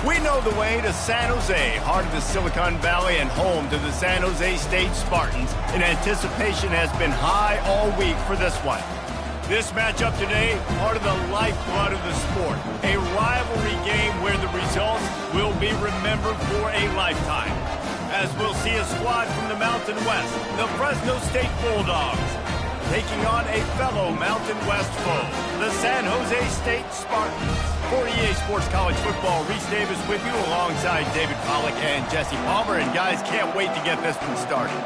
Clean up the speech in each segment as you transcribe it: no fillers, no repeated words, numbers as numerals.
We know the way to San Jose, heart of the Silicon Valley and home to the San Jose State Spartans, and anticipation has been high all week for this one. This matchup today, part of the lifeblood of the sport, a rivalry game where the results will be remembered for a lifetime. As we'll see a squad from the Mountain West, the Fresno State Bulldogs, taking on a fellow Mountain West foe, the San Jose State Spartans. For EA Sports College Football, Reese Davis with you alongside David Pollack and Jesse Palmer. And guys, can't wait to get this one started.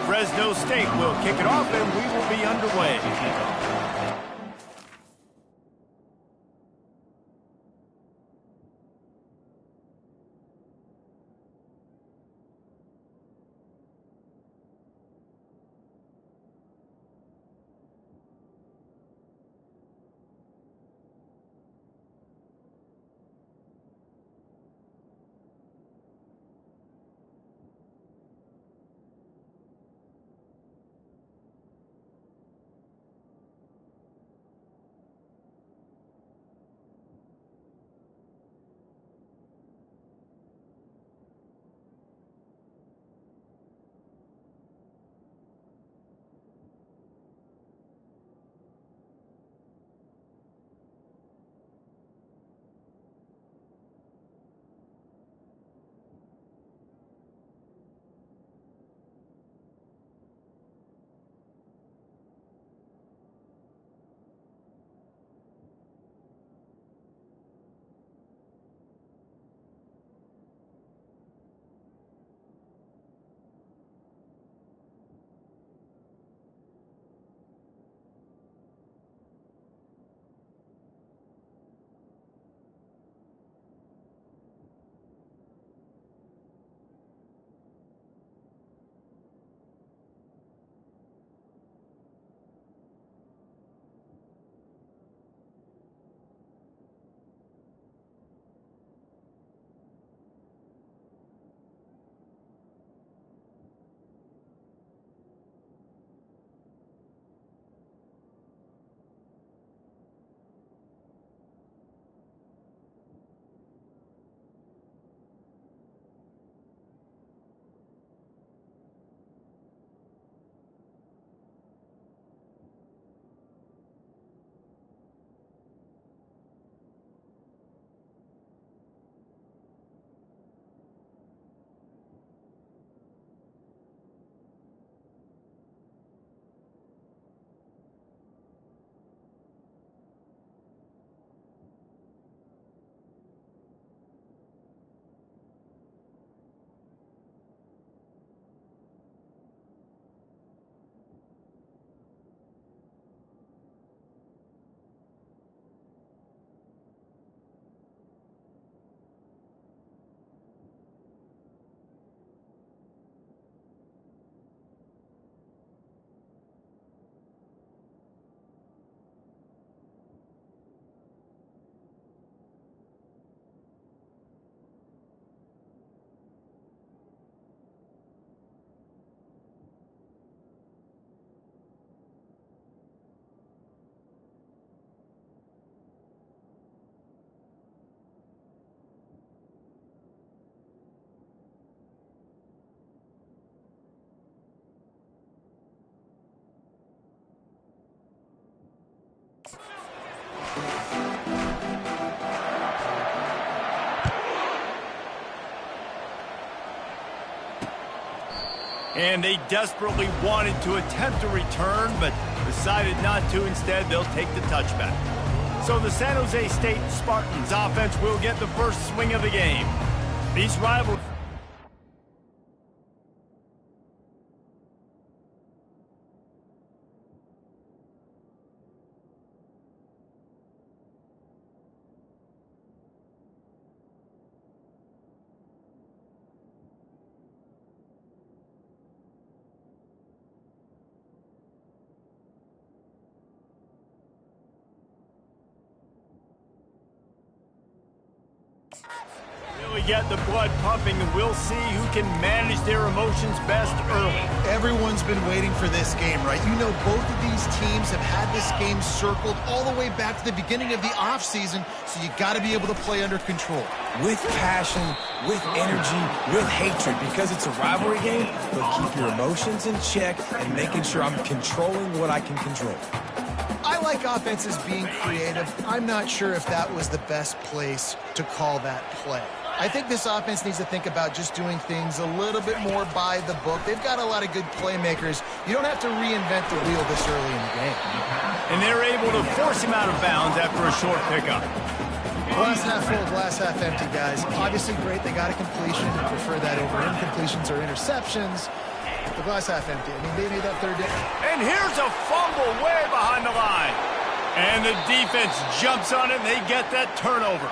Fresno State will kick it off and we will be underway. And they desperately wanted to attempt a return, but decided not to. Instead, they'll take the touchback. So the San Jose State Spartans offense will get the first swing of the game. These rivals... get the blood pumping, and we'll see who can manage their emotions best early. Everyone's been waiting for this game, right? You know, both of these teams have had this game circled all the way back to the beginning of the offseason, so you got to be able to play under control. With passion, with energy, with hatred, because it's a rivalry game, but keep your emotions in check and making sure I'm controlling what I can control. I like offenses being creative. I'm not sure if that was the best place to call that play. I think this offense needs to think about just doing things a little bit more by the book. They've got a lot of good playmakers. You don't have to reinvent the wheel this early in the game. And they're able to force him out of bounds after a short pickup. Glass half full, glass half empty, guys. Obviously great, they got a completion. I prefer that over incompletions or interceptions. The glass half empty. I mean, they made that third down. And here's a fumble way behind the line. And the defense jumps on it, and they get that turnover.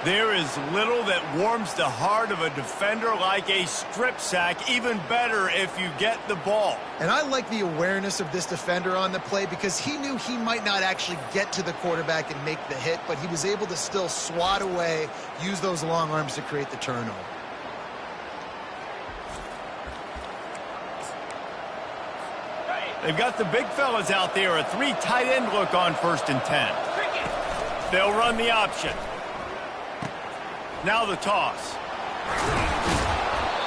There is little that warms the heart of a defender like a strip sack. Even better if you get the ball. And I like the awareness of this defender on the play because he knew he might not actually get to the quarterback and make the hit, but he was able to still swat away, use those long arms to create the turnover. They've got the big fellas out there, a 3 tight end look on 1st and 10. They'll run the option. Now the toss.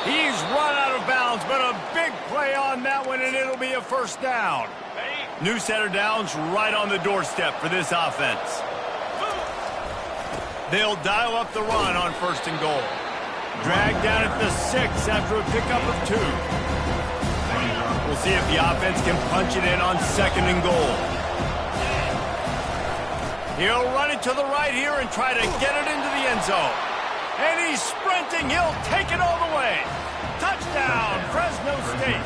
He's run out of bounds, but a big play on that one, and it'll be a 1st down. New set of downs right on the doorstep for this offense. They'll dial up the run on 1st and goal. Dragged down at the 6 after a pickup of 2. We'll see if the offense can punch it in on 2nd and goal. He'll run it to the right here and try to get it into the end zone. And he's sprinting. He'll take it all the way. Touchdown, Fresno State.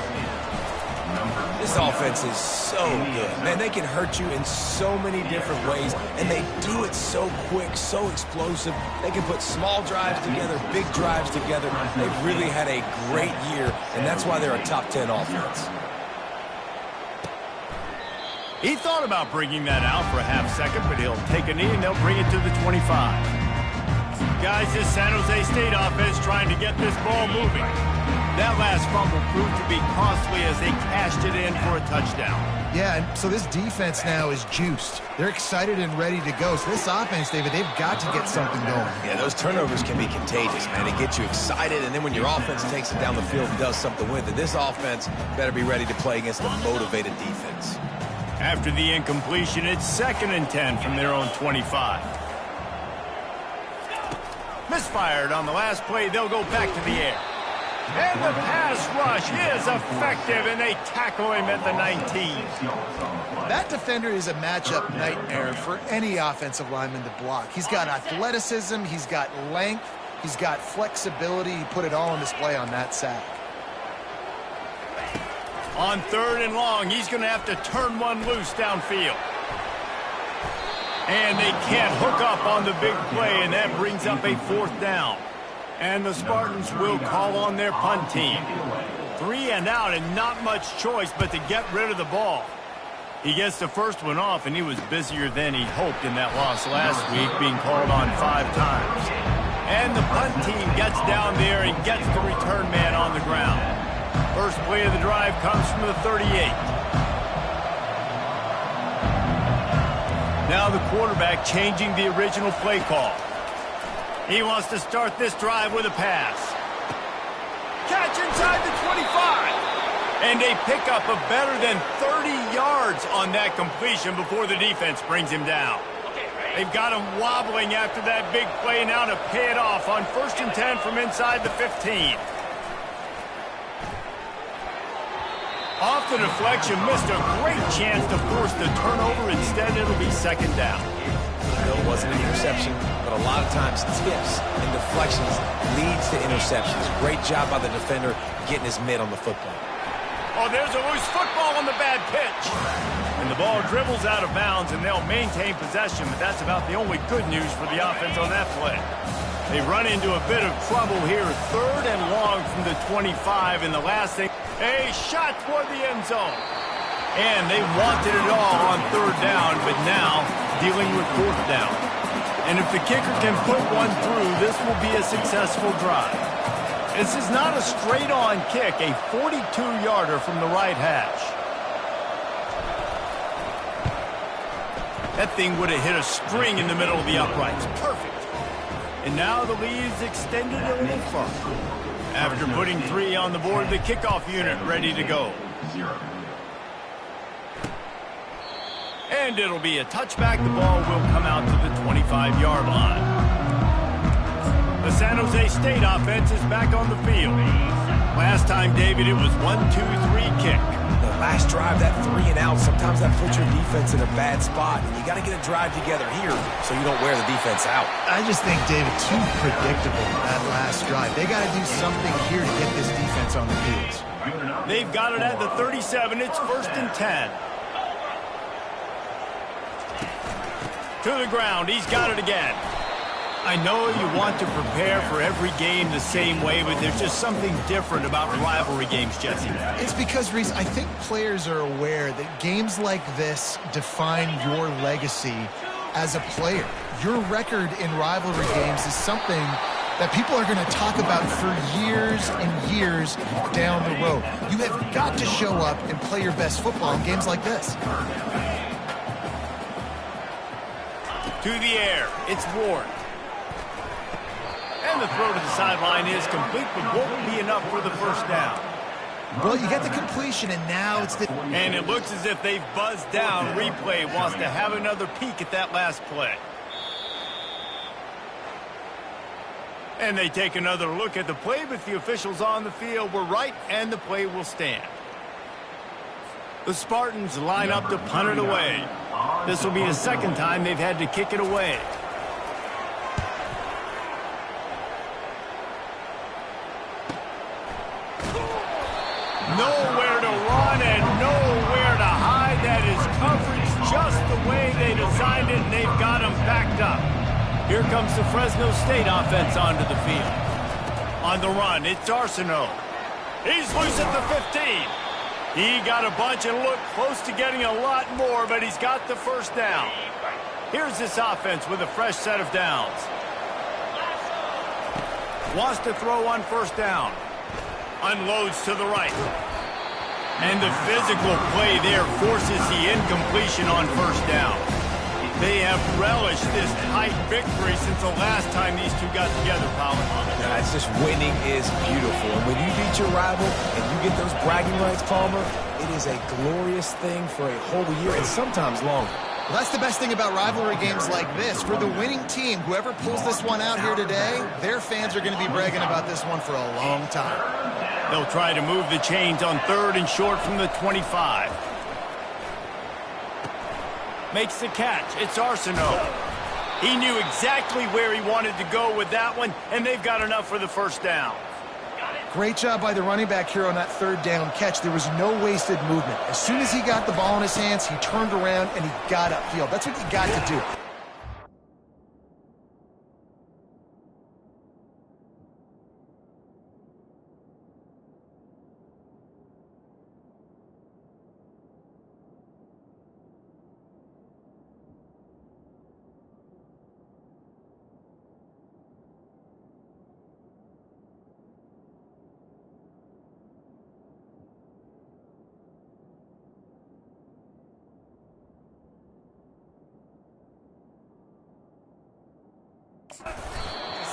This offense is so good. Man, they can hurt you in so many different ways, and they do it so quick, so explosive. They can put small drives together, big drives together. They've really had a great year, and that's why they're a top 10 offense. He thought about bringing that out for a half second, but he'll take a knee and they'll bring it to the 25. Guys, this San Jose State offense trying to get this ball moving. That last fumble proved to be costly as they cashed it in for a touchdown. Yeah, and so this defense now is juiced. They're excited and ready to go. So this offense, David, they've got to get something going. Yeah, those turnovers can be contagious, man. It gets you excited, and then when your offense takes it down the field and does something with it, this offense better be ready to play against a motivated defense. After the incompletion, it's 2nd and 10 from their own 25. Misfired on the last play. They'll go back to the air. And the pass rush is effective, and they tackle him at the 19. That defender is a matchup nightmare for any offensive lineman to block. He's got athleticism, he's got length, he's got flexibility. He put it all on display on that sack. On 3rd and long, he's going to have to turn one loose downfield. And they can't hook up on the big play, and that brings up a 4th down. And the Spartans will call on their punt team. 3 and out, and not much choice but to get rid of the ball. He gets the first one off, and he was busier than he hoped in that loss last week, being called on 5 times. And the punt team gets down there and gets the return man on the ground. First play of the drive comes from the 38. Now the quarterback changing the original play call. He wants to start this drive with a pass. Catch inside the 25. And they pick up a better than 30 yards on that completion before the defense brings him down. They've got him wobbling after that big play now to pay it off on 1st and 10 from inside the 15. Off the deflection, missed a great chance to force the turnover. Instead, it'll be 2nd down. No, it wasn't an interception, but a lot of times tips and deflections leads to interceptions. Great job by the defender getting his mitt on the football. Oh, there's a loose football on the bad pitch. And the ball dribbles out of bounds, and they'll maintain possession, but that's about the only good news for the offense on that play. They run into a bit of trouble here. 3rd and long from the 25, and the last thing, a shot toward the end zone. And they wanted it all on 3rd down, but now dealing with 4th down. And if the kicker can put one through, this will be a successful drive. This is not a straight-on kick, a 42-yarder from the right hash. That thing would have hit a string in the middle of the uprights. Perfect. And now the lead's extended a little further. After putting 3 on the board, the kickoff unit ready to go. And it'll be a touchback. The ball will come out to the 25-yard line. The San Jose State offense is back on the field. Last time, David, it was 1-2-3 kick. The last drive, that 3 and out, sometimes that puts your defense in a bad spot. And you got to get a drive together here so you don't wear the defense out. I just think, David, too predictable that last drive. They got to do something here to get this defense on the field. They've got it at the 37. It's 1st and 10. To the ground. He's got it again. I know you want to prepare for every game the same way, but there's just something different about rivalry games, Jesse. It's because, Reese, I think players are aware that games like this define your legacy as a player. Your record in rivalry games is something that people are going to talk about for years and years down the road. You have got to show up and play your best football in games like this. To the air. It's Ward. And the throw to the sideline is complete, but won't be enough for the first down. Well, you get the completion, and now it's the... And it looks as if they've buzzed down. Replay wants to have another peek at that last play. And they take another look at the play, but the officials on the field were right, and the play will stand. The Spartans line up to punt it away. This will be the second time they've had to kick it away. Nowhere to run and nowhere to hide. That is coverage just the way they designed it, and they've got them backed up. Here comes the Fresno State offense onto the field. On the run, it's Arsenault. He's loose at the 15. He got a bunch and looked close to getting a lot more, but he's got the first down. Here's this offense with a fresh set of downs. Wants to throw on first down. Unloads to the right. And the physical play there forces the incompletion on first down. They have relished this tight victory since the last time these two got together, Powell. It's just winning is beautiful. And when you beat your rival and you get those bragging rights, Palmer, it is a glorious thing for a whole year and sometimes longer. Well, that's the best thing about rivalry games like this. For the winning team, whoever pulls this one out here today, their fans are going to be bragging about this one for a long time. They'll try to move the chains on 3rd and short from the 25. Makes the catch. It's Arsenault. He knew exactly where he wanted to go with that one, and they've got enough for the first down. Great job by the running back here on that 3rd down catch. There was no wasted movement. As soon as he got the ball in his hands, he turned around and he got upfield. That's what you got to do.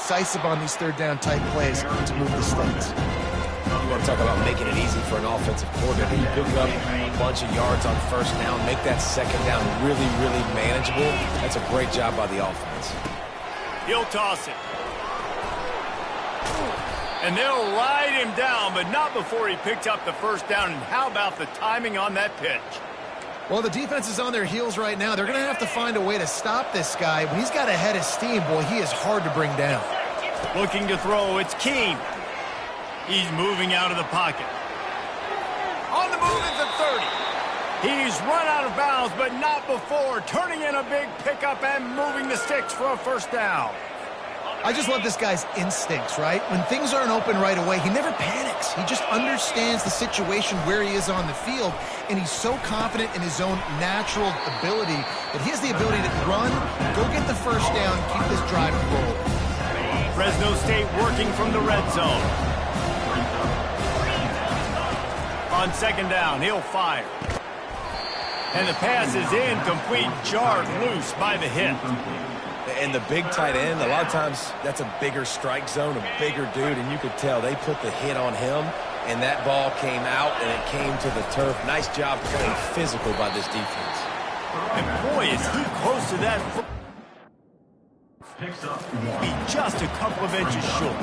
Decisive on these 3rd down type plays to move the stakes. You want to talk about making it easy for an offensive coordinator. You pick up a bunch of yards on first down, make that second down really, really manageable. That's a great job by the offense. He'll toss it. And they'll ride him down, but not before he picks up the first down. And how about the timing on that pitch? Well, the defense is on their heels right now. They're going to have to find a way to stop this guy. When he's got a head of steam, boy, he is hard to bring down. Looking to throw, it's Keene. He's moving out of the pocket. On the move at the 30. He's run out of bounds, but not before turning in a big pickup and moving the sticks for a first down. I just love this guy's instincts, right? When things aren't open right away, he never panics. He just understands the situation where he is on the field, and he's so confident in his own natural ability that he has the ability to run, go get the first down, keep this drive rolling. Fresno State working from the red zone. On second down, he'll fire. And the pass is incomplete, jarred loose by the hit. And the big tight end, a lot of times that's a bigger strike zone, a bigger dude, and you could tell they put the hit on him, and that ball came out, and it came to the turf. Nice job playing physical by this defense. And boy, is he close to that. Be just a couple of inches short.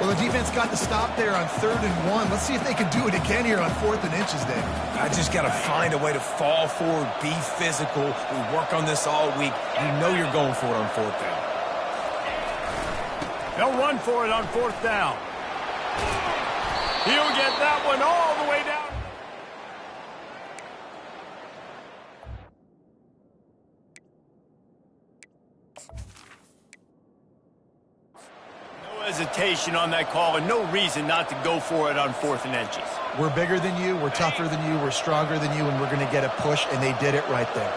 Well, the defense got the stop there on 3rd and 1. Let's see if they can do it again here on 4th and inches, Dave. I just got to find a way to fall forward, be physical. We work on this all week. You know you're going for it on 4th down. They'll run for it on 4th down. He'll get that one all the way down. Hesitation on that call and no reason not to go for it on 4th and inches. We're bigger than you, we're tougher than you, we're stronger than you, and we're going to get a push, and they did it right there.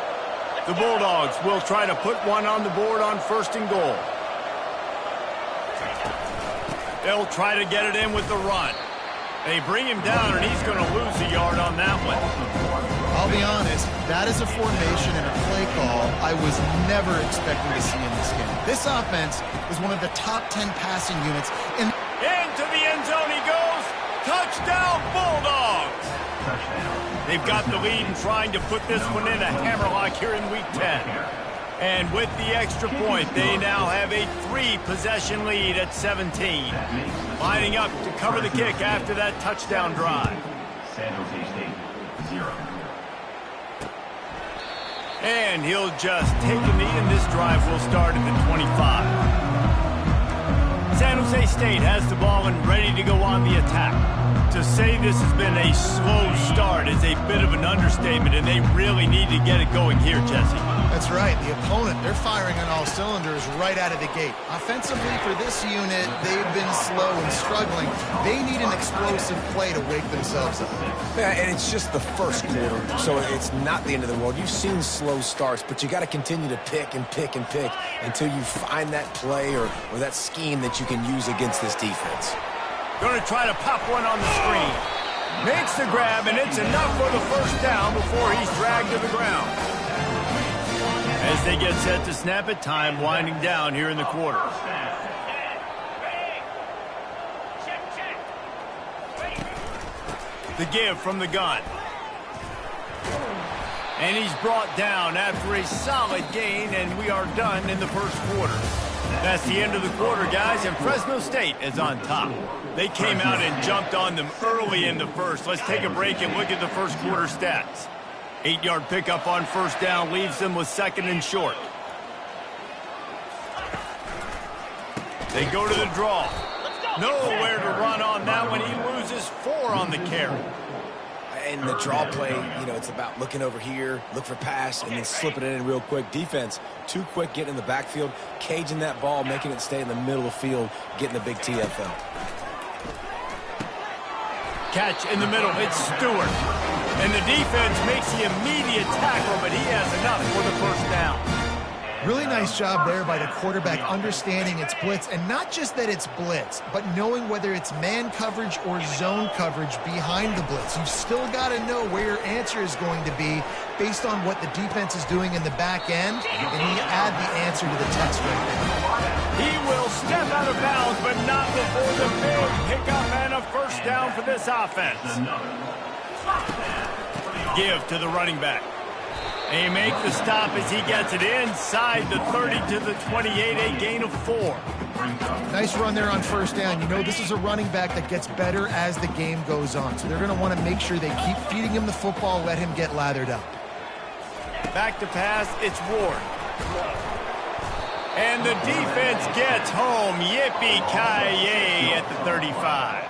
The Bulldogs will try to put one on the board on 1st and goal. They'll try to get it in with the run. They bring him down, and he's going to lose a yard on that one. I'll be honest, that is a formation and a play call I was never expecting to see in this game. This offense is one of the top 10 passing units. Into the end zone he goes. Touchdown, Bulldogs! They've got the lead and trying to put this one in a hammerlock here in Week 10. And with the extra point, they now have a 3-possession lead at 17. Lining up to cover the kick after that touchdown drive. San Jose State, 0. And he'll just take a knee, and this drive will start at the 25. San Jose State has the ball and ready to go on the attack. To say this has been a slow start is a bit of an understatement, and they really need to get it going here, Jesse. That's right. The opponent, they're firing on all cylinders right out of the gate. Offensively, for this unit, they've been slow and struggling. They need an explosive play to wake themselves up. Yeah, and it's just the first quarter, so it's not the end of the world. You've seen slow starts, but you got to continue to pick and pick and pick until you find that play or that scheme that you can use against this defense. Going to try to pop one on the screen. Makes the grab, and it's enough for the first down before he's dragged to the ground. As they get set to snap it, time winding down here in the quarter. The give from the gun. And he's brought down after a solid gain, and we are done in the first quarter. That's the end of the quarter, guys, and Fresno State is on top. They came out and jumped on them early in the first. Let's take a break and look at the first quarter stats. 8-yard pickup on first down leaves them with 2nd and short. They go to the draw. Nowhere to run on that one. He loses 4 on the carry. In the draw play, you know, it's about looking over here, look for pass, and then slipping it in real quick. Defense, too quick getting in the backfield, caging that ball, making it stay in the middle of the field, getting the big TFL. Catch in the middle. It's Stewart. And the defense makes the immediate tackle, but he has enough for the first down. Really nice job there by the quarterback understanding it's blitz, and not just that it's blitz, but knowing whether it's man coverage or zone coverage behind the blitz. You've still got to know where your answer is going to be based on what the defense is doing in the back end, and you add the answer to the test right there. He will step out of bounds, but not before the big pickup and a first down for this offense. Give to the running back. They make the stop as he gets it inside the 30 to the 28, a gain of 4. Nice run there on first down. You know, this is a running back that gets better as the game goes on. So they're going to want to make sure they keep feeding him the football, let him get lathered up. Back to pass, it's Ward. And the defense gets home. Yippee-ki-yay at the 35.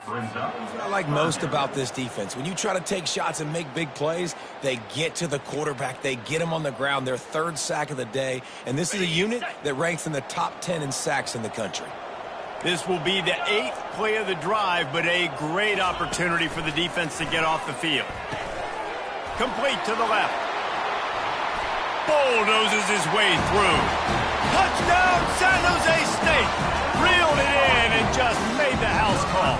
Brings up. What I like most about this defense, when you try to take shots and make big plays, they get to the quarterback. They get him on the ground, their third sack of the day. And this is a unit that ranks in the top 10 in sacks in the country. This will be the 8th play of the drive, but a great opportunity for the defense to get off the field. Complete to the left. Bulldozes his way through. Touchdown, San Jose State. Reeled it in and just made the house call.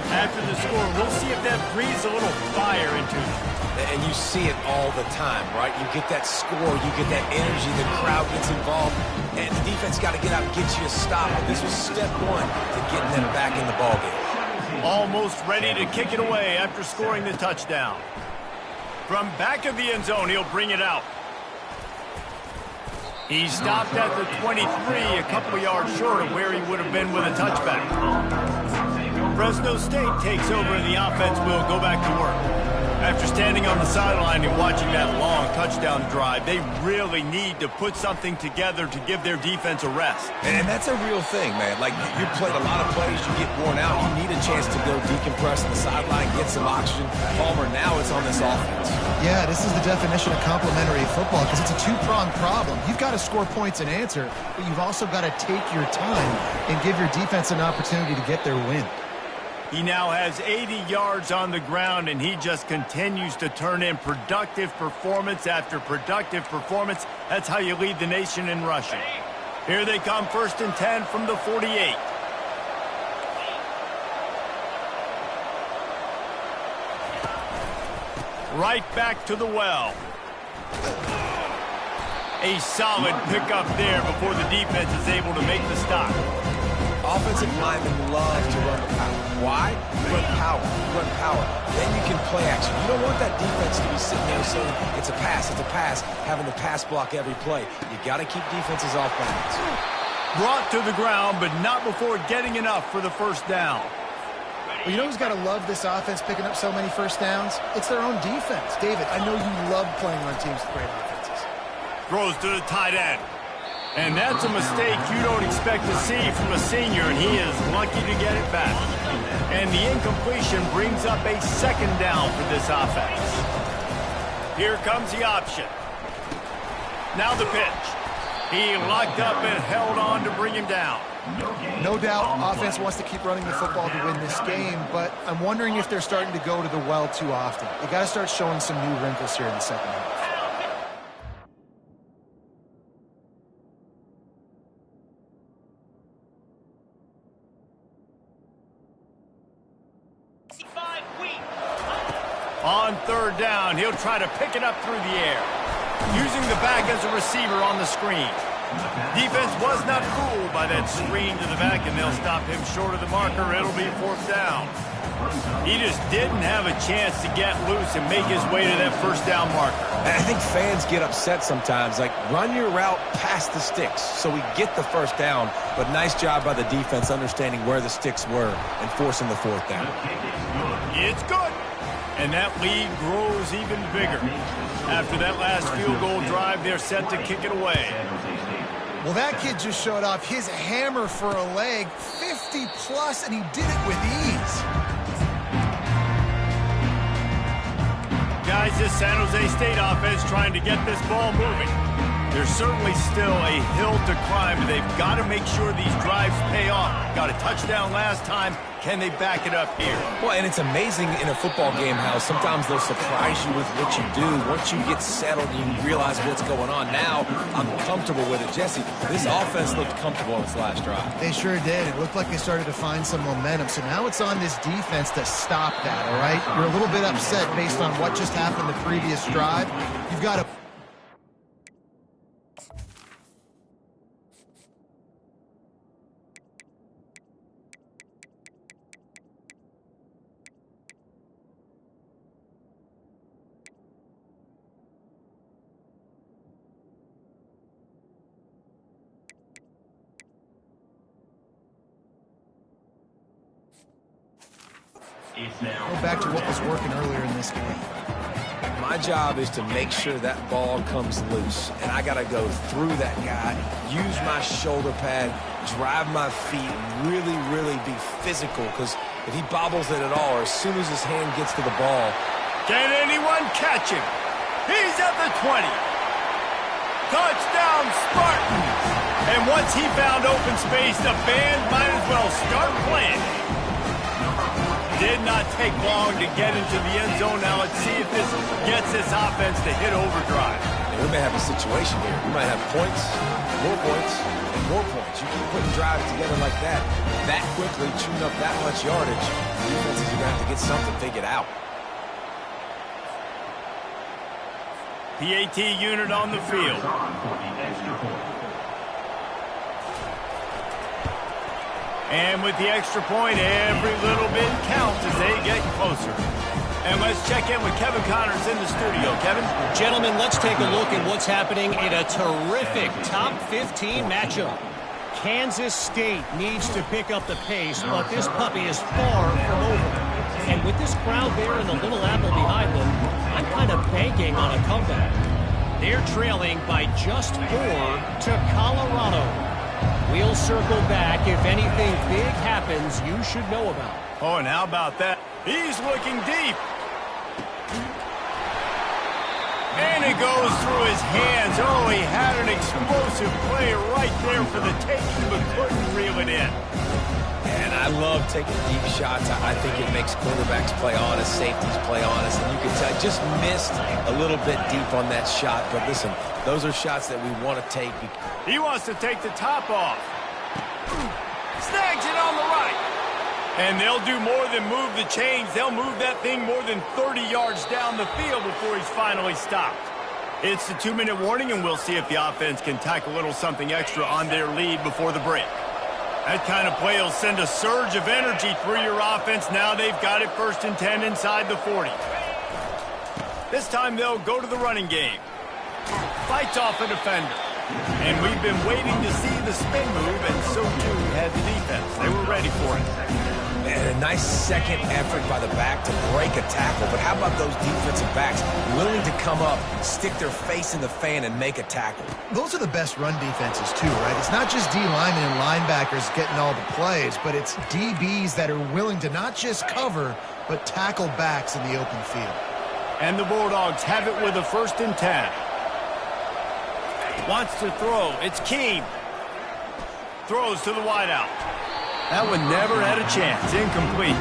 After the score, we'll see if that breathes a little fire into them. And you see it all the time, right? You get that score, you get that energy, the crowd gets involved, and the defense got to get out and get you a stop. And this was step one to getting them back in the ballgame. Almost ready to kick it away after scoring the touchdown. From back of the end zone, he'll bring it out. He stopped at the 23, a couple yards short of where he would have been with a touchback. Fresno State takes over and the offense will go back to work. After standing on the sideline and watching that long touchdown drive, they really need to put something together to give their defense a rest. And that's a real thing, man. Like, you played a lot of plays, you get worn out, you need a chance to go decompress on the sideline, get some oxygen. Palmer, now it's on this offense. Yeah, this is the definition of complementary football because it's a two-pronged problem. You've got to score points and answer, but you've also got to take your time and give your defense an opportunity to get their win. He now has 80 yards on the ground, and he just continues to turn in productive performance after productive performance. That's how you lead the nation in rushing. Here they come, 1st and 10 from the 48. Right back to the well. A solid pickup there before the defense is able to make the stop. Offensive linemen love to run the power. Why? Run power. Run power. Then you can play action. You don't want that defense to be sitting there saying, it's a pass, having to pass block every play. You got to keep defenses off balance. Brought to the ground, but not before getting enough for the first down. Well, you know who's got to love this offense picking up so many first downs? It's their own defense. David, I know you love playing on teams with great offenses. Throws to the tight end. And that's a mistake you don't expect to see from a senior, and he is lucky to get it back. And the incompletion brings up a 2nd down for this offense. Here comes the option. Now the pitch. He locked up and held on to bring him down. No doubt offense wants to keep running the football to win this game, but I'm wondering if they're starting to go to the well too often. They got to start showing some new wrinkles here in the second half. On 3rd down, he'll try to pick it up through the air. Using the back as a receiver on the screen. Defense was not fooled by that screen to the back, and they'll stop him short of the marker. It'll be 4th down. He just didn't have a chance to get loose and make his way to that 1st down marker. And I think fans get upset sometimes. Like, run your route past the sticks so we get the 1st down. But nice job by the defense understanding where the sticks were and forcing the 4th down. It's good. And that lead grows even bigger. After that last field goal drive, they're set to kick it away. Well, that kid just showed off his hammer for a leg, 50-plus, and he did it with ease. Guys, this San Jose State offense trying to get this ball moving. There's certainly still a hill to climb, but they've got to make sure these drives pay off. Got a touchdown last time. Can they back it up here? Well, and it's amazing in a football game how sometimes they'll surprise you with what you do. Once you get settled and you realize what's going on, now I'm comfortable with it. Jesse, this offense looked comfortable on its last drive. They sure did. It looked like they started to find some momentum. So now it's on this defense to stop that, all right? You're a little bit upset based on what just happened the previous drive. You've got to... It's now Go back to what was working earlier in this game. My My job is to make sure that ball comes loose, and I got to go through that guy, use my shoulder pad, drive my feet, and really, really be physical, because if he bobbles it at all, or as soon as his hand gets to the ball. Can anyone catch him? He's at the 20. Touchdown, Spartans! And once he found open space, the band might as well start playing. Did not take long to get into the end zone. Now let's see if this gets this offense to hit overdrive. And we may have a situation here. We might have points, and more points. You keep putting drives together like that quickly, chewing up that much yardage, defenses are going to have to get something figured out. PAT unit on the field. And with the extra point, every little bit counts as they get closer. And let's check in with Kevin Connors in the studio. Kevin? Gentlemen, let's take a look at what's happening in a terrific top 15 matchup. Kansas State needs to pick up the pace, but this puppy is far from over. And with this crowd there and the Little Apple behind them, I'm kind of banking on a comeback. They're trailing by just 4 to Colorado. We'll circle back if anything big happens you should know about. Oh, and how about that? He's looking deep. And it goes through his hands. Oh, he had an explosive play right there for the taking, but couldn't reel it in. And I love taking deep shots. I think it makes quarterbacks play honest, safeties play honest, and you can tell just missed a little bit deep on that shot. But listen, those are shots that we want to take. He wants to take the top off. Snags it on the right. And they'll do more than move the chains. They'll move that thing more than 30 yards down the field before he's finally stopped. It's the 2-minute warning, and we'll see if the offense can tack a little something extra on their lead before the break. That kind of play will send a surge of energy through your offense. Now they've got it 1st and 10 inside the 40. This time they'll go to the running game. Fights off a defender. And we've been waiting to see the spin move, and so too had the defense. They were ready for it. And a nice second effort by the back to break a tackle. But how about those defensive backs willing to come up, stick their face in the fan, and make a tackle? Those are the best run defenses, too, right? It's not just D linemen and linebackers getting all the plays, but it's DBs that are willing to not just cover, but tackle backs in the open field. And the Bulldogs have it with a 1st and 10. Wants to throw. It's Keene. Throws to the wideout. That one never had a chance. Incomplete.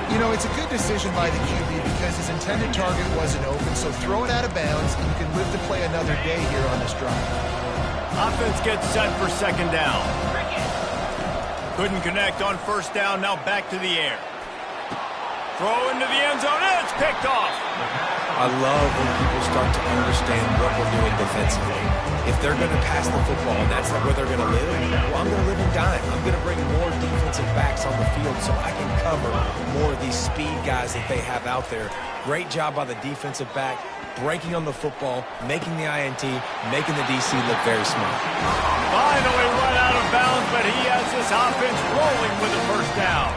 You know, it's a good decision by the QB because his intended target wasn't open, so throw it out of bounds, and you can live to play another day here on this drive. Offense gets set for 2nd down. Couldn't connect on 1st down. Now back to the air. Throw into the end zone. And it's picked off. I love when people start to understand what we're doing defensively. If they're going to pass the football and that's where they're going to live, well, I'm going to live and dime. I'm going to bring more defensive backs on the field so I can cover more of these speed guys that they have out there. Great job by the defensive back, breaking on the football, making the INT, making the DC look very smart. Finally run out of bounds, but he has this offense rolling with a 1st down.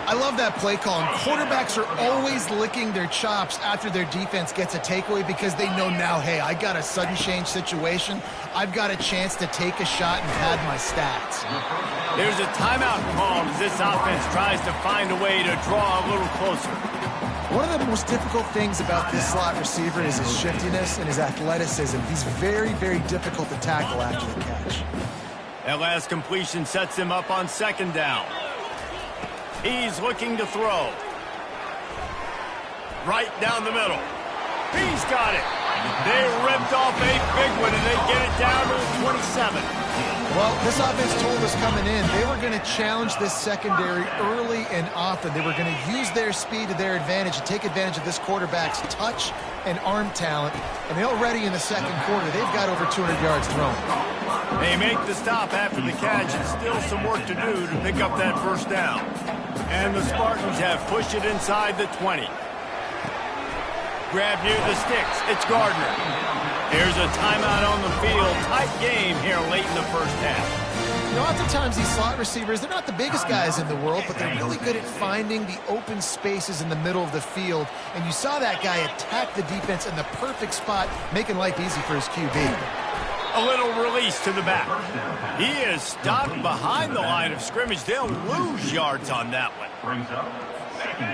I love that play call, and quarterbacks are always licking their chops after their defense gets a takeaway because they know now, hey, I got a sudden change situation. I've got a chance to take a shot and pad my stats. There's a timeout called as this offense tries to find a way to draw a little closer. One of the most difficult things about this slot receiver is his shiftiness and his athleticism. He's very, very difficult to tackle after the catch. That last completion sets him up on 2nd down. He's looking to throw. Right down the middle. He's got it. They ripped off a big one, and they get it down to the 27. Well, this offense told us coming in they were going to challenge this secondary early and often. They were going to use their speed to their advantage and take advantage of this quarterback's touch and arm talent. And already in the 2nd quarter, they've got over 200 yards thrown. They make the stop after the catch, and still some work to do to pick up that 1st down. And the Spartans have pushed it inside the 20. Grab near the sticks. It's Gardner. Here's a timeout on the field. Tight game here late in the 1st half. You know, oftentimes these slot receivers, they're not the biggest guys in the world, but they're really good at finding the open spaces in the middle of the field. And you saw that guy attack the defense in the perfect spot, making life easy for his QB. A little release to the back. He is stopped behind the line of scrimmage. They'll lose yards on that one.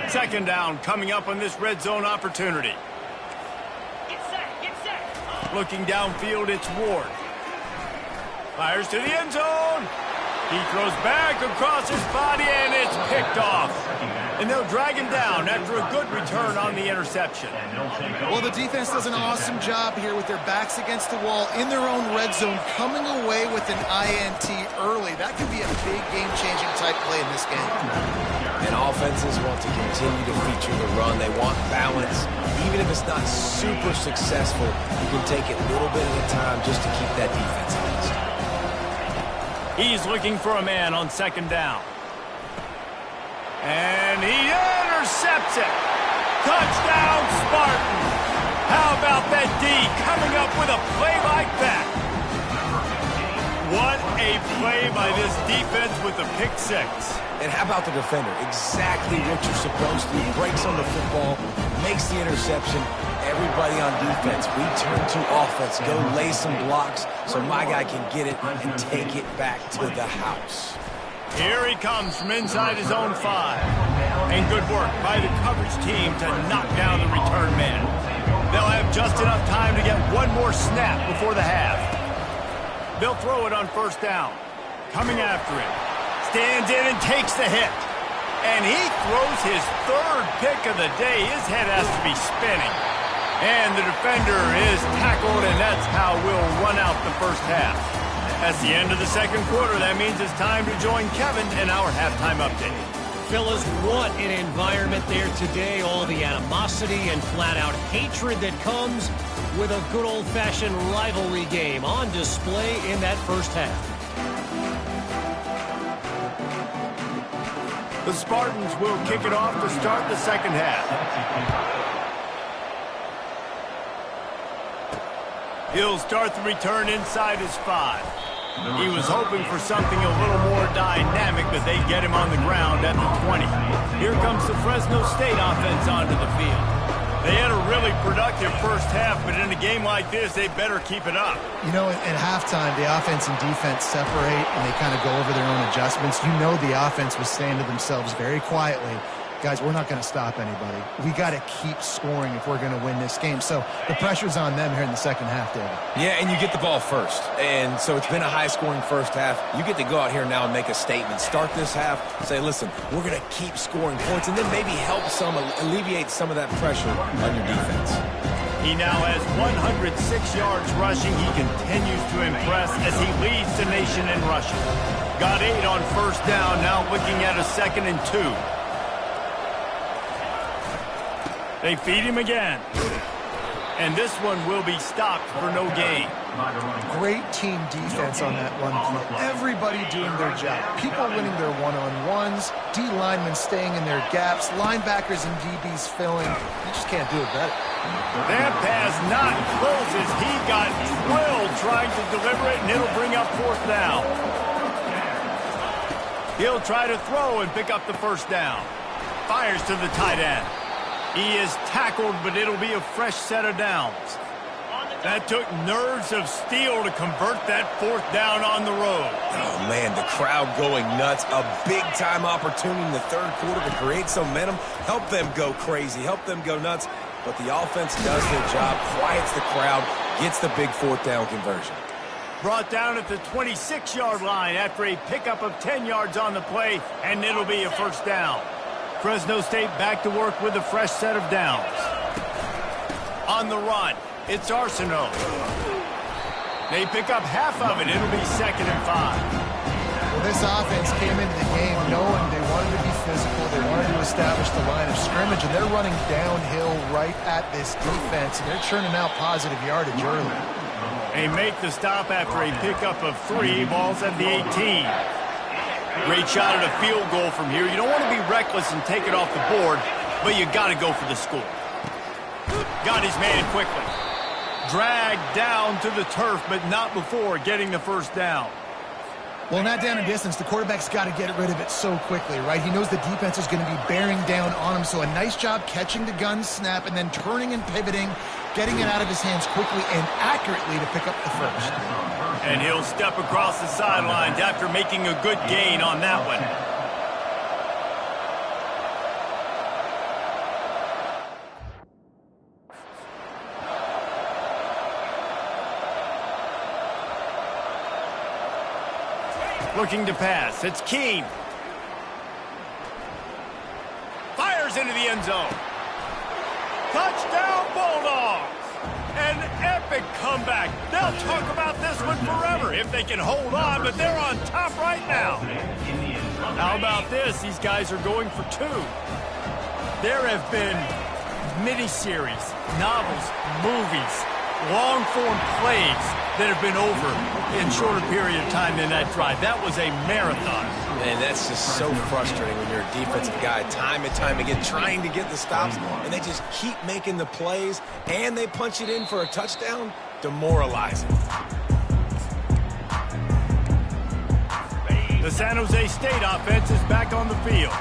Second down coming up on this red zone opportunity. Get set. Looking downfield, it's Ward. Fires to the end zone. He throws back across his body, and it's picked off. And they'll drag him down after a good return on the interception. Well, the defense does an awesome job here with their backs against the wall in their own red zone, coming away with an INT early. That could be a big game-changing type play in this game. And offenses want to continue to feature the run. They want balance. Even if it's not super successful, you can take it a little bit at a time just to keep that defense honest. He's looking for a man on second down. And he intercepts it. Touchdown, Spartan. How about that D coming up with a play like that? What a play by this defense with the pick six. And how about the defender? Exactly what you're supposed to. Breaks on the football, makes the interception. Everybody on defense, we turn to offense. Go lay some blocks so my guy can get it and take it back to the house. Here he comes from inside his own 5. And good work by the coverage team to knock down the return man. They'll have just enough time to get one more snap before the half. They'll throw it on first down. Coming after him. Stands in and takes the hit. And he throws his third pick of the day. His head has to be spinning. And the defender is tackled, and that's how we'll run out the first half. That's the end of the second quarter. That means it's time to join Kevin in our halftime update. Fellas, what an environment there today. All the animosity and flat-out hatred that comes with a good old-fashioned rivalry game on display in that first half. The Spartans will kick it off to start the second half. He'll start the return inside his 5. He was hoping for something a little more dynamic, but they get him on the ground at the 20. Here comes the Fresno State offense onto the field. They had a really productive first half, but in a game like this, they better keep it up. You know, at halftime, the offense and defense separate, and they kind of go over their own adjustments. You know the offense was saying to themselves very quietly, guys, we're not going to stop anybody. We got to keep scoring if we're going to win this game. So the pressure's on them here in the second half, David. Yeah, and you get the ball first. And so it's been a high-scoring first half. You get to go out here now and make a statement. Start this half, say, listen, we're going to keep scoring points, and then maybe help alleviate some of that pressure on your defense. He now has 106 yards rushing. He continues to impress as he leads the nation in rushing. Got 8 on first down, now looking at a 2nd and 2. They feed him again. And this one will be stopped for no gain. Great team defense on that run play. Everybody doing their job. People winning their one-on-ones, D linemen staying in their gaps, linebackers and DBs filling. You just can't do it better. That pass not closes. He got drilled trying to deliver it, and it'll bring up 4th down. He'll try to throw and pick up the first down. Fires to the tight end. He is tackled, but it'll be a fresh set of downs. That took nerves of steel to convert that 4th down on the road. Oh, man, the crowd going nuts. A big-time opportunity in the third quarter to create some momentum. Help them go crazy. Help them go nuts. But the offense does their job, quiets the crowd, gets the big 4th down conversion. Brought down at the 26-yard line after a pickup of 10 yards on the play, and it'll be a first down. Fresno State back to work with a fresh set of downs. On the run, it's Arsenault. They pick up half of it. It'll be 2nd and 5. Well, this offense came into the game knowing they wanted to be physical. They wanted to establish the line of scrimmage, and they're running downhill right at this defense, and they're churning out positive yardage early. They make the stop after a pickup of 3. Ball's at the 18. Great shot at a field goal from here. You don't want to be reckless and take it off the board, but you got to go for the score. Got his man quickly. Dragged down to the turf, but not before getting the first down. Well, in that down and distance, the quarterback's got to get rid of it so quickly, right? He knows the defense is going to be bearing down on him, so a nice job catching the gun snap and then turning and pivoting, getting it out of his hands quickly and accurately to pick up the first. And he'll step across the sidelines after making a good gain on that one. Looking to pass. It's Keene. Fires into the end zone. Touchdown, Bulldogs! An epic comeback. They'll talk about this one forever if they can hold on, but they're on top right now. How about this? These guys are going for two. There have been miniseries, novels, movies, long-form plays that have been over in shorter period of time than that drive. That was a marathon. Man, that's just so frustrating when you're a defensive guy, time and time again, trying to get the stops, and they just keep making the plays, and they punch it in for a touchdown. Demoralizing. The San Jose State offense is back on the field.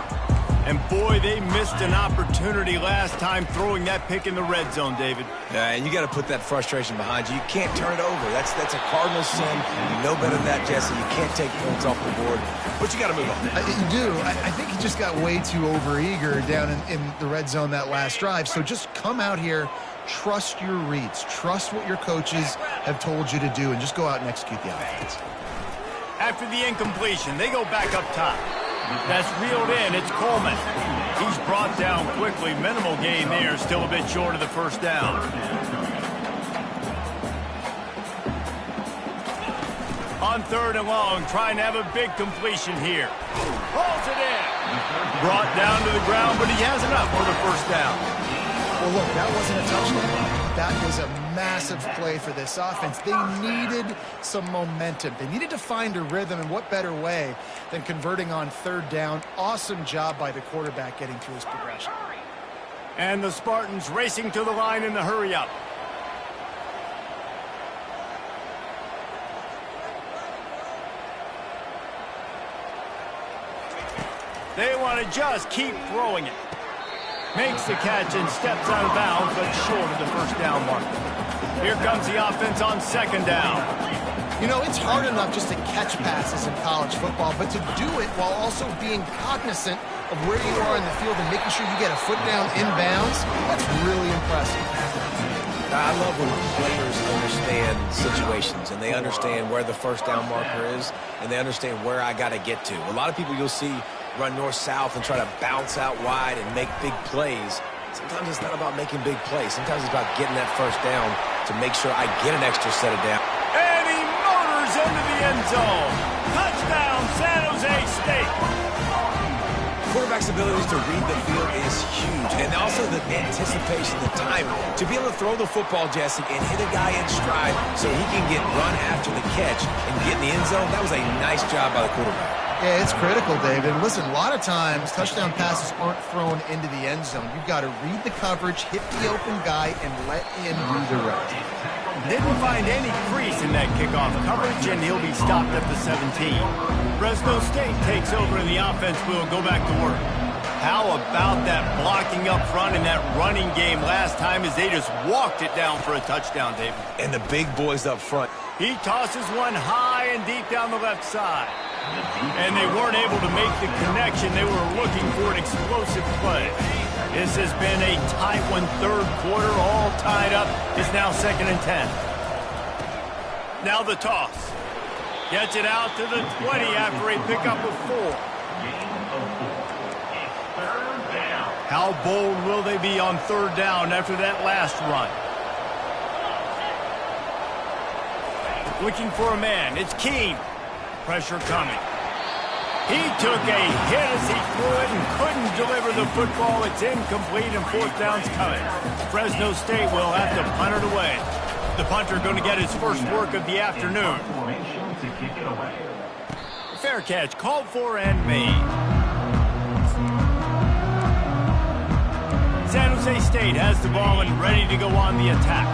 And boy, they missed an opportunity last time throwing that pick in the red zone, David. Yeah, and you got to put that frustration behind you. You can't turn it over. That's a cardinal sin. You know better than that, Jesse. You can't take points off the board, but you got to move on. You do. I think he just got way too overeager down in the red zone that last drive. So just come out here, trust your reads, trust what your coaches have told you to do, and just go out and execute the offense. After the incompletion, they go back up top. That's reeled in. It's Coleman. He's brought down quickly. Minimal gain there. Still a bit short of the first down. On 3rd and long, trying to have a big completion here. Pulls it in. Brought down to the ground, but he has enough for the first down. Well, look, that wasn't a touchdown. That was a massive play for this offense. They needed some momentum. They needed to find a rhythm, and what better way than converting on 3rd down. Awesome job by the quarterback getting through his progression. And the Spartans racing to the line in the hurry-up. They want to just keep throwing it. Makes the catch and steps out of bounds, but short of the first down mark. Here comes the offense on 2nd down. You know, it's hard enough just to catch passes in college football, but to do it while also being cognizant of where you are in the field and making sure you get a foot down inbounds, that's really impressive. I love when players understand situations and they understand where the first down marker is and they understand where I got to get to. A lot of people you'll see run north-south and try to bounce out wide and make big plays. Sometimes it's not about making big plays. Sometimes it's about getting that first down to make sure I get an extra set of down. And he motors into the end zone. Touchdown, San Jose State. Quarterback's abilities to read the field is huge, and also the anticipation, the time to be able to throw the football, Jesse, and hit a guy in stride so he can get run after the catch and get in the end zone. That was a nice job by the quarterback. Yeah, it's critical, David. Listen, a lot of times touchdown passes aren't thrown into the end zone. You've got to read the coverage, hit the open guy, and let him do the rest. Didn't find any crease in that kickoff coverage, and he'll be stopped at the 17. Fresno State takes over, and the offense will go back to work. How about that blocking up front and that running game last time as they just walked it down for a touchdown, David? And the big boys up front. He tosses one high and deep down the left side. And they weren't able to make the connection. They were looking for an explosive play. This has been a tight one, 3rd quarter, all tied up. It's now 2nd and 10. Now the toss. Gets it out to the 20 after a pickup of 4. How bold will they be on 3rd down after that last run? Looking for a man. It's Keene. Pressure coming. He took a hit as he threw it and couldn't deliver the football. It's incomplete and 4th down's coming. Fresno State will have to punt it away. The punter going to get his first work of the afternoon. Fair catch called for and made. San Jose State has the ball and ready to go on the attack.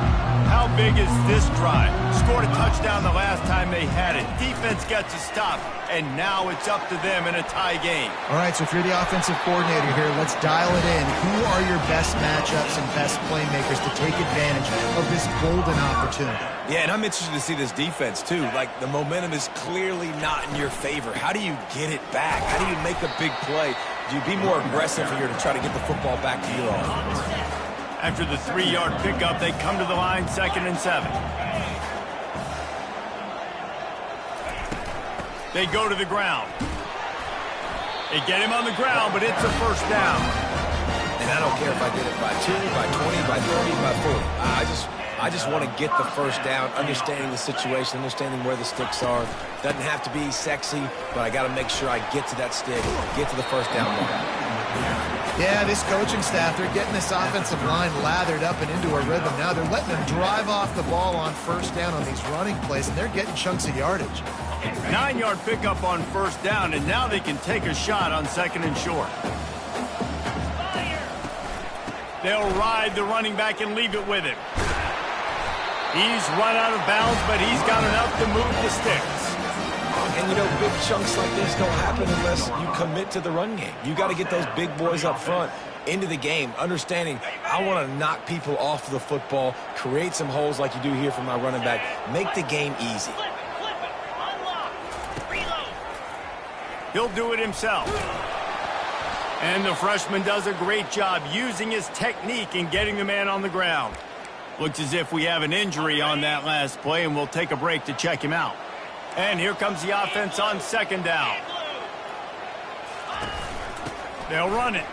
How big is this drive? Scored a touchdown the last time they had it. Defense gets a stop, and now it's up to them in a tie game. All right, so if you're the offensive coordinator here, let's dial it in. Who are your best matchups and best playmakers to take advantage of this golden opportunity? Yeah, and I'm interested to see this defense, too. Like, the momentum is clearly not in your favor. How do you get it back? How do you make a big play? Do you be more aggressive here to try to get the football back to your offense? After the 3-yard pickup, they come to the line 2nd and 7. They go to the ground. They get him on the ground, but it's a first down. And I don't care if I did it by 2, by 20, by 30, by 40. I just want to get the first down, understanding the situation, understanding where the sticks are. Doesn't have to be sexy, but I got to make sure I get to that stick, get to the first down mark. Yeah, this coaching staff, they're getting this offensive line lathered up and into a rhythm. Now they're letting them drive off the ball on first down on these running plays, and they're getting chunks of yardage. 9-yard pickup on first down, and now they can take a shot on 2nd and short. They'll ride the running back and leave it with him. He's run out of bounds, but he's got enough to move the sticks. And, you know, big chunks like this don't happen unless you commit to the run game. You got to get those big boys up front into the game, understanding I want to knock people off the football, create some holes like you do here for my running back, make the game easy. He'll do it himself. And the freshman does a great job using his technique and getting the man on the ground. Looks as if we have an injury on that last play, and we'll take a break to check him out. And here comes the offense on 2nd down. They'll run it.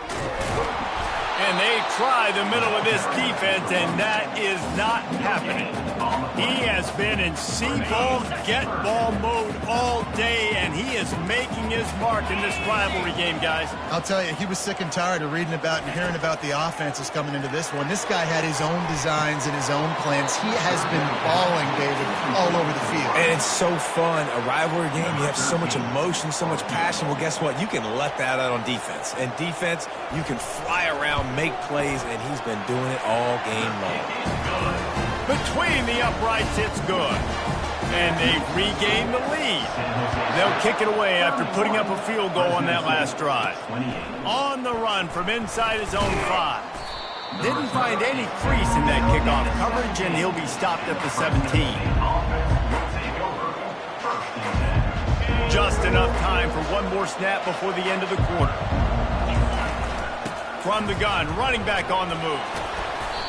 And they try the middle of this defense, and that is not happening. He has been in see-ball, get-ball mode all day, and he is making his mark in this rivalry game, guys. I'll tell you, he was sick and tired of reading about and hearing about the offenses coming into this one. This guy had his own designs and his own plans. He has been balling, David, all over the field. And it's so fun. A rivalry game, you have so much emotion, so much passion. Well, guess what? You can let that out on defense. And defense, you can fly around, make plays, and he's been doing it all game long. Between the uprights, it's good. And they've regained the lead. They'll kick it away after putting up a field goal on that last drive. On the run from inside his own 5. Didn't find any crease in that kickoff coverage, and he'll be stopped at the 17. Just enough time for one more snap before the end of the quarter. From the gun, running back on the move.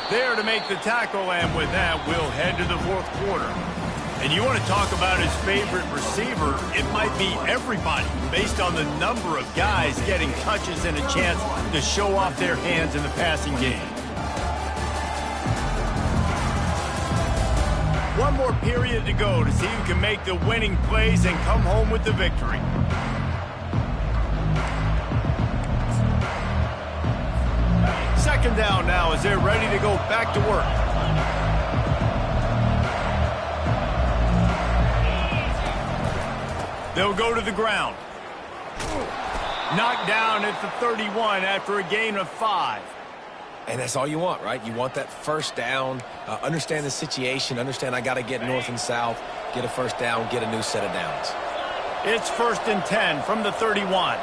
There to make the tackle, and with that, we'll head to the 4th quarter. And you want to talk about his favorite receiver, it might be everybody, based on the number of guys getting touches and a chance to show off their hands in the passing game. One more period to go to see who can make the winning plays and come home with the victory. Second down now as they're ready to go back to work. They'll go to the ground. Knocked down at the 31 after a gain of 5. And that's all you want, right? You want that first down, understand the situation, understand I got to get north and south, get a first down, get a new set of downs. It's 1st and 10 from the 31.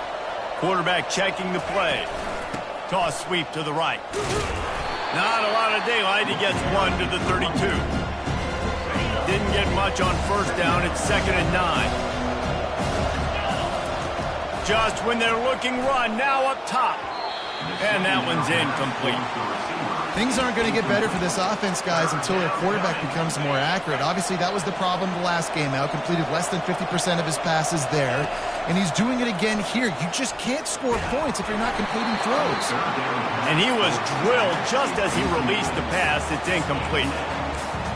Quarterback checking the play. Toss sweep to the right. Not a lot of daylight. He gets 1 to the 32. Didn't get much on first down. It's 2nd and 9. Just when they're looking run, now up top. And that one's incomplete. Things aren't going to get better for this offense, guys, until their quarterback becomes more accurate. Obviously, that was the problem the last game out. Completed less than 50% of his passes there. And he's doing it again here. You just can't score points if you're not completing throws. And he was drilled just as he released the pass. It's incomplete.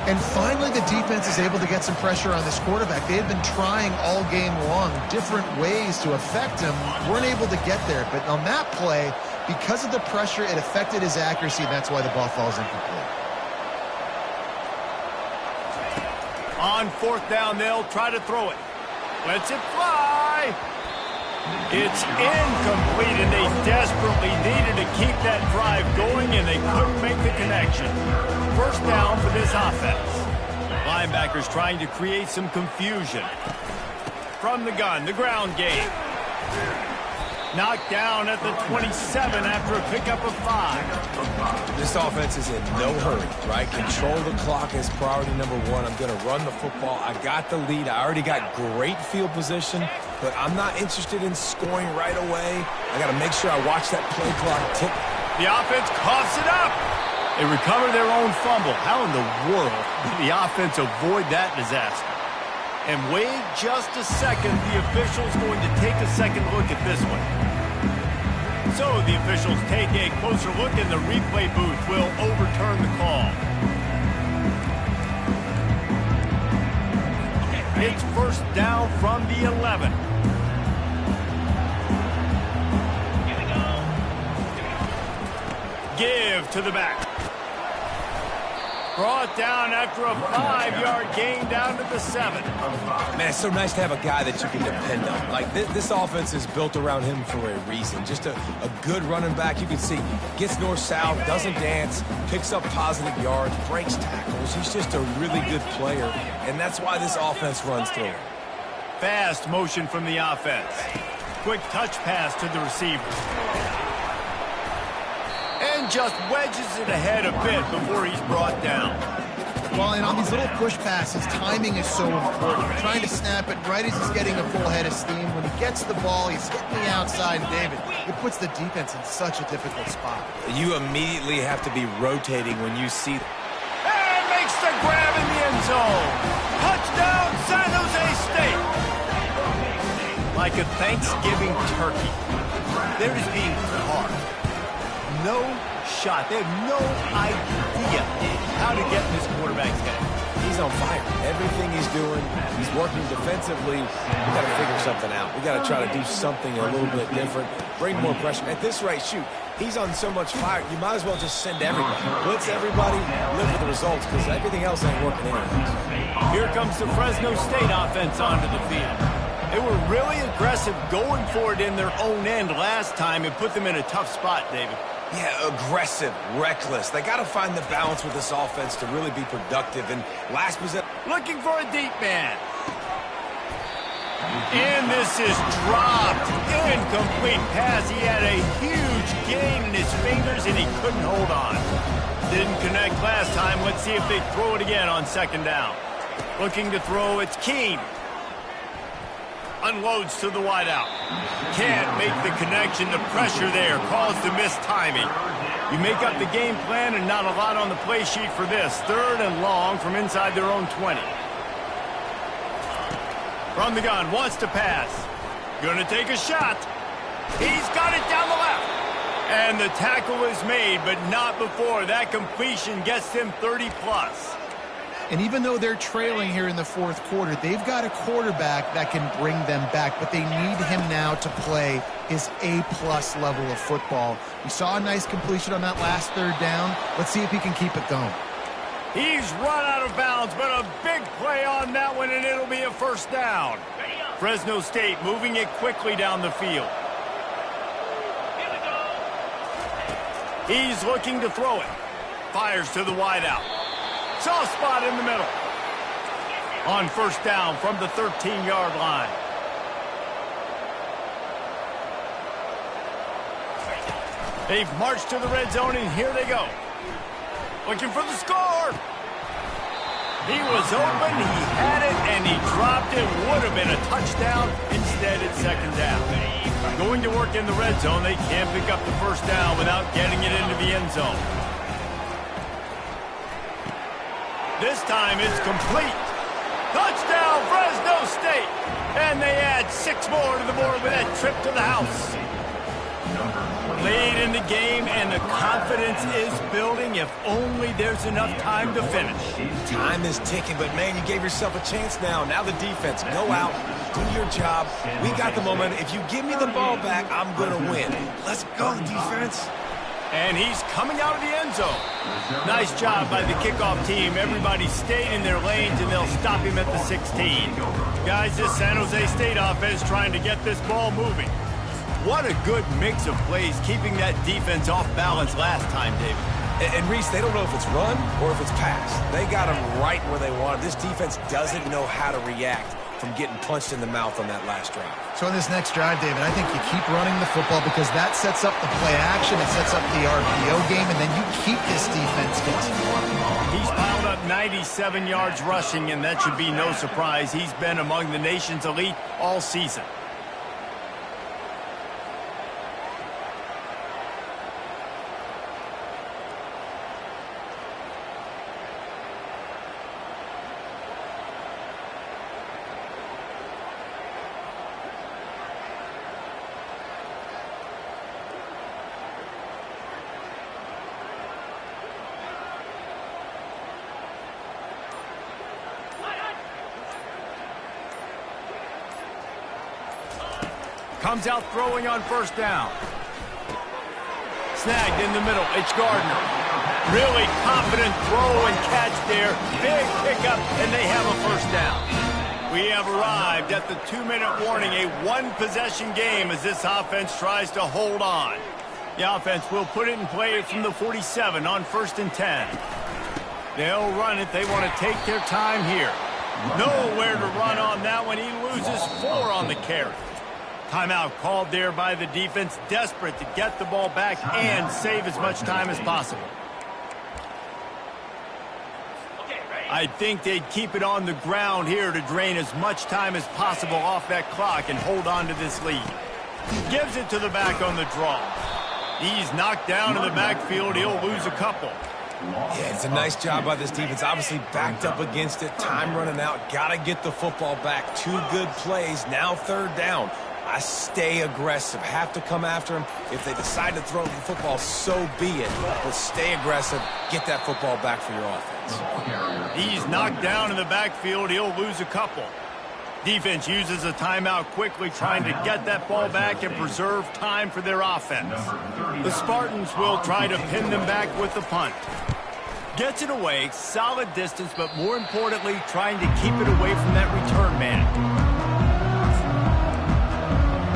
And finally, the defense is able to get some pressure on this quarterback. They had been trying all game long different ways to affect him. Weren't able to get there. But on that play, because of the pressure, it affected his accuracy, and that's why the ball falls incomplete. On 4th down, they'll try to throw it. Lets it fly. It's incomplete, and they desperately needed to keep that drive going, and they couldn't make the connection. First down for this offense. Linebackers trying to create some confusion. From the gun, the ground game. Knocked down at the 27 after a pickup of 5. This offense is in no hurry, right? Control the clock is priority number one. I'm going to run the football. I got the lead. I already got great field position, but I'm not interested in scoring right away. I got to make sure I watch that play clock tick. The offense coughs it up. They recover their own fumble. How in the world did the offense avoid that disaster? And wait just a second. The official's going to take a second look at this one. So the officials take a closer look, and the replay booth will overturn the call. It's first down from the 11. Give to the back. Brought down after a 5-yard gain down to the 7. Man, it's so nice to have a guy that you can depend on. Like, this offense is built around him for a reason. Just a good running back. You can see, gets north-south, doesn't dance, picks up positive yards, breaks tackles. He's just a really good player, and that's why this offense runs through him. Fast motion from the offense. Quick touch pass to the receiver. And just wedges it ahead a bit before he's brought down. Well, and on these little push passes, timing is so important. You're trying to snap it right as he's getting a full head of steam. When he gets the ball, he's hitting the outside, David. It puts the defense in such a difficult spot. You immediately have to be rotating when you see... And makes the grab in the end zone. Touchdown, San Jose State. Like a Thanksgiving turkey, they're just being carved. No shot. They have no idea how to get in this quarterback's head. He's on fire. Everything he's doing, he's working defensively. We got to figure something out. We got to try to do something a little bit different. Bring more pressure. At this rate, shoot, he's on so much fire, you might as well just send everybody. Blitz everybody, live with the results, because everything else ain't working anyways. Here comes the Fresno State offense onto the field. They were really aggressive going for it in their own end last time and put them in a tough spot, David. Yeah, aggressive, reckless. They got to find the balance with this offense to really be productive. And last possession... Looking for a deep man. And this is dropped. Incomplete pass. He had a huge gain in his fingers, and he couldn't hold on. Didn't connect last time. Let's see if they throw it again on second down. Looking to throw, it's Keene. Unloads to the wideout. Can't make the connection. The pressure there caused the missed timing. You make up the game plan and not a lot on the play sheet for this. Third and long from inside their own 20. From the gun, wants to pass. Gonna take a shot. He's got it down the left. And the tackle is made, but not before. That completion gets them 30+. And even though they're trailing here in the fourth quarter, they've got a quarterback that can bring them back, but they need him now to play his A-plus level of football. We saw a nice completion on that last third down. Let's see if he can keep it going. He's run out of bounds, but a big play on that one, and it'll be a first down. Fresno State moving it quickly down the field. He's looking to throw it. Fires to the wideout. Soft spot in the middle. On first down from the 13-yard line. They've marched to the red zone, and here they go. Looking for the score. He was open, he had it, and he dropped it. Would have been a touchdown. Instead, it's second down. Going to work in the red zone, they can't pick up the first down without getting it into the end zone. This time it's complete. Touchdown, Fresno State. And they add 6 more to the board with that trip to the house. Late in the game, and the confidence is building. If only there's enough time to finish. Time is ticking, but man, you gave yourself a chance now. Now the defense, go out, do your job. We got the momentum. If you give me the ball back, I'm going to win. Let's go, defense. And he's coming out of the end zone. Nice job by the kickoff team. Everybody stayed in their lanes, and they'll stop him at the 16. Guys, this San Jose State offense trying to get this ball moving. What a good mix of plays, keeping that defense off balance last time, David. And Reese, they don't know if it's run or if it's pass. They got them right where they want it. This defense doesn't know how to react from getting punched in the mouth on that last drive. So in this next drive, David, I think you keep running the football because that sets up the play action, it sets up the RPO game, and then you keep this defense guessing. He's piled up 97 yards rushing, and that should be no surprise. He's been among the nation's elite all season. Comes out throwing on first down. Snagged in the middle. It's Gardner. Really confident throw and catch there. Big pickup, and they have a first down. We have arrived at the 2-minute warning, a one-possession game as this offense tries to hold on. The offense will put it in play from the 47 on 1st and 10. They'll run it. They want to take their time here. Nowhere to run on that one. He loses 4 on the carry. Timeout called there by the defense, desperate to get the ball back and save as much time as possible. I think they'd keep it on the ground here to drain as much time as possible off that clock and hold on to this lead. Gives it to the back on the draw. He's knocked down in the backfield. He'll lose a couple. Yeah, it's a nice job by this defense. Obviously backed up against it. Time running out. Got to get the football back. 2 good plays. Now 3rd down. I stay aggressive. Have to come after him. If they decide to throw the football, so be it. But stay aggressive. Get that football back for your offense. He's knocked down in the backfield. He'll lose a couple. Defense uses a timeout quickly, trying to get that ball back and preserve time for their offense. The Spartans will try to pin them back with the punt. Gets it away, solid distance, but more importantly, trying to keep it away from that return man.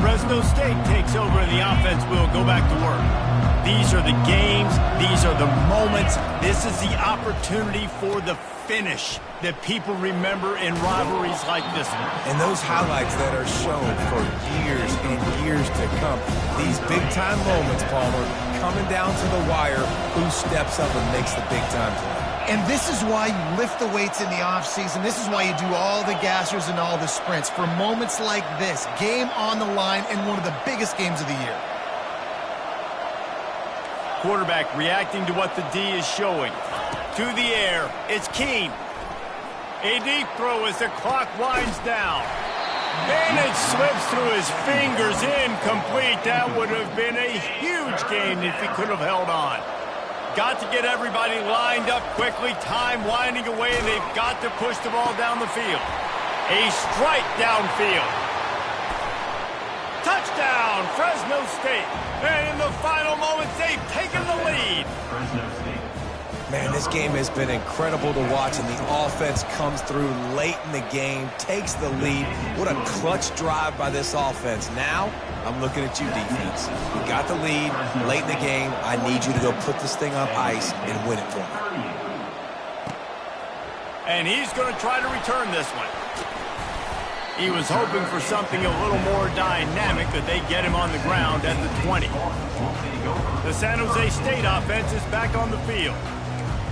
Fresno State takes over and the offense will go back to work. These are the games. These are the moments. This is the opportunity for the finish that people remember in rivalries like this one. And those highlights that are shown for years and years to come. These big-time moments, Palmer, coming down to the wire, who steps up and makes the big-time play. And this is why you lift the weights in the offseason. This is why you do all the gassers and all the sprints. For moments like this, game on the line in one of the biggest games of the year. Quarterback reacting to what the D is showing. To the air, it's Keene. A deep throw as the clock winds down. And it slips through his fingers, incomplete. That would have been a huge gain if he could have held on. Got to get everybody lined up quickly, time winding away, and they've got to push the ball down the field. A strike downfield. Touchdown, Fresno State. And in the final moments, they've taken the lead. Man, this game has been incredible to watch, and the offense comes through late in the game, takes the lead. What a clutch drive by this offense. Now, I'm looking at you, defense. You got the lead late in the game. I need you to go put this thing on ice and win it for me. And he's going to try to return this one. He was hoping for something a little more dynamic, but they get him on the ground at the 20. The San Jose State offense is back on the field.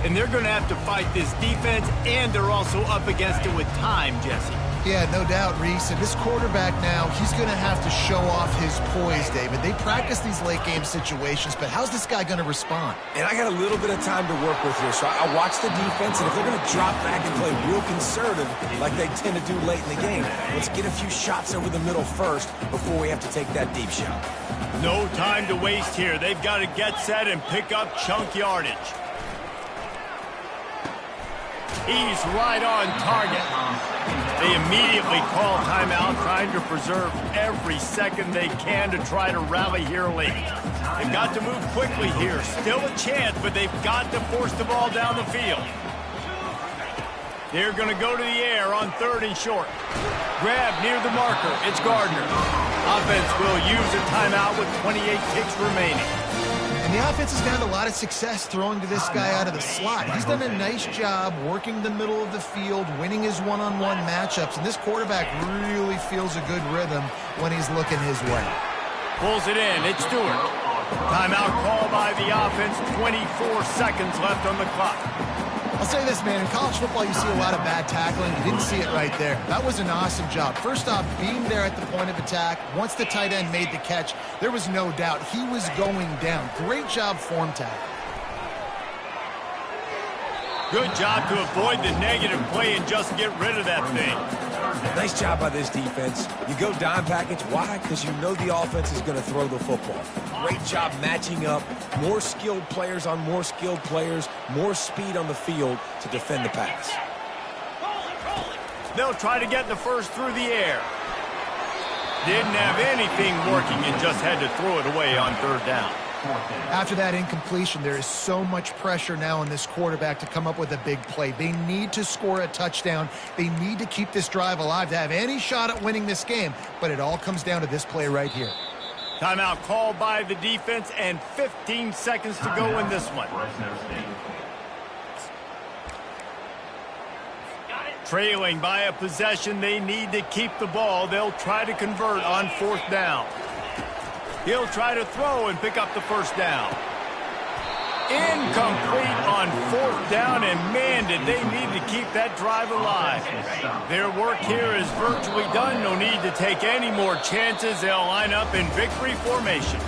And they're going to have to fight this defense, and they're also up against it with time, Jesse. Yeah, no doubt, Reese. And this quarterback now, he's going to have to show off his poise, David. They practice these late-game situations, but how's this guy going to respond? And I got a little bit of time to work with here, so I watch the defense, and if they're going to drop back and play real conservative like they tend to do late in the game, let's get a few shots over the middle first before we have to take that deep shot. No time to waste here. They've got to get set and pick up chunk yardage. He's right on target. They immediately call timeout, trying to preserve every second they can to try to rally here late. They've got to move quickly here. Still a chance, but they've got to force the ball down the field. They're going to go to the air on 3rd and short. Grab near the marker. It's Gardner. Offense will use a timeout with 28 ticks remaining. And the offense has had a lot of success throwing to this guy out of the slot. He's done a nice job working the middle of the field, winning his one-on-one matchups, and this quarterback really feels a good rhythm when he's looking his way. Pulls it in. It's Stewart. Timeout call by the offense. 24 seconds left on the clock. I'll say this, man. In college football, you see a lot of bad tackling. You didn't see it right there. That was an awesome job. First off, being there at the point of attack. Once the tight end made the catch, there was no doubt he was going down. Great job form tackle. Good job to avoid the negative play and just get rid of that thing. Nice job by this defense. You go dime package. Why? Because you know the offense is going to throw the football. Great job matching up. More skilled players on more skilled players. More speed on the field to defend the pass. They'll try to get the first through the air. Didn't have anything working and just had to throw it away on 3rd down. After that incompletion, there is so much pressure now on this quarterback to come up with a big play. They need to score a touchdown. They need to keep this drive alive to have any shot at winning this game. But it all comes down to this play right here. Timeout called by the defense and 15 seconds to go in this one. Trailing by a possession, they need to keep the ball. They'll try to convert on 4th down. He'll try to throw and pick up the first down. Incomplete on 4th down, and man, did they need to keep that drive alive. Their work here is virtually done. No need to take any more chances. They'll line up in victory formation.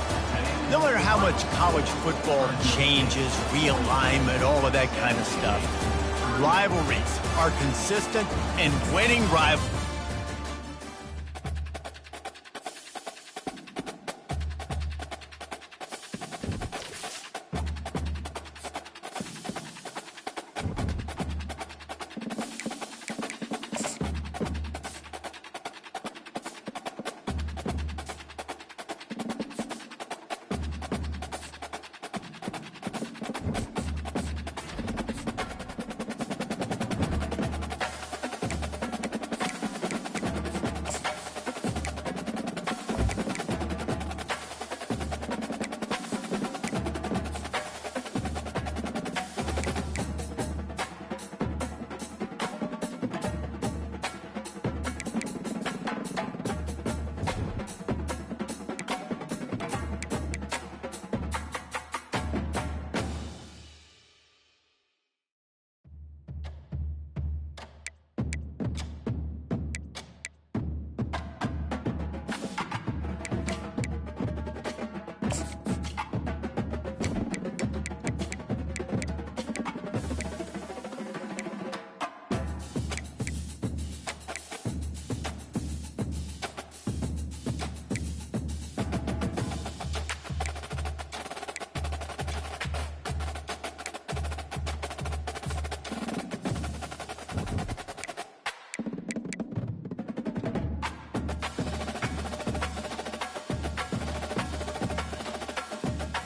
No matter how much college football changes, realignment, all of that kind of stuff, rivalries are consistent, and winning rivalries